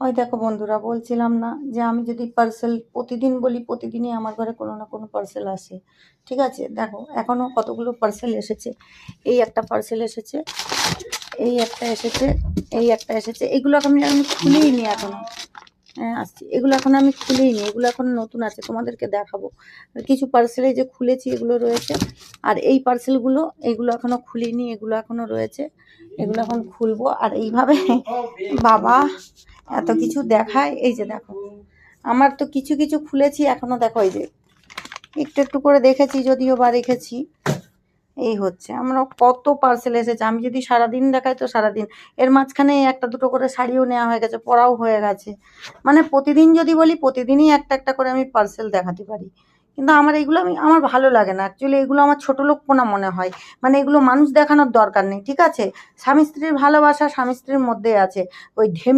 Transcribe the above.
ওই দেখো বন্ধুরা, বলছিলাম না যে আমি যদি পার্সেল প্রতিদিন বলি, প্রতিদিনই আমার ঘরে কোনো না কোনো পার্সেল আসে। ঠিক আছে, দেখো এখনো কতগুলো পার্সেল এসেছে। এই একটা পার্সেল এসেছে, এই একটা এসেছে, এই একটা এসেছে। এগুলো আমি খুলেই নি এখনো। হ্যাঁ, আসছি। এগুলো এখন আমি খুলেই নি, এগুলো এখন নতুন আছে, তোমাদেরকে দেখাবো। আর কিছু পার্সেলে যে খুলেছি এগুলো রয়েছে, আর এই পার্সেলগুলো এগুলো এখনো খুলিনি, এগুলো এখনো রয়েছে। এগুলো এখন খুলবো। আর এইভাবে বাবা এত কিছু দেখায়। এই যে দেখো, আমার তো কিছু কিছু খুলেছি এখনো, দেখো এই যে একটু একটু করে দেখেছি, যদিও বা রেখেছি। এই হচ্ছে, আমরা কত পার্সেল এসেছে, আমি যদি সারাদিন দেখাই তো সারাদিন। এর মাঝখানে একটা দুটো করে শাড়িও নেওয়া হয়ে গেছে, পরাও হয়ে গেছে। মানে প্রতিদিন যদি বলি, প্রতিদিনই একটা একটা করে আমি পার্সেল দেখাতে পারি। কিন্তু আমার এগুলো আমার ভালো লাগে না অ্যাকচুয়ালি, এগুলো আমার ছোট লোকপনা মনে হয়। মানে এগুলো মানুষ দেখানোর দরকার নেই, ঠিক আছে? স্বামী স্ত্রীর ভালোবাসা স্বামী স্ত্রীর মধ্যে আছে। ওই ঢেমনি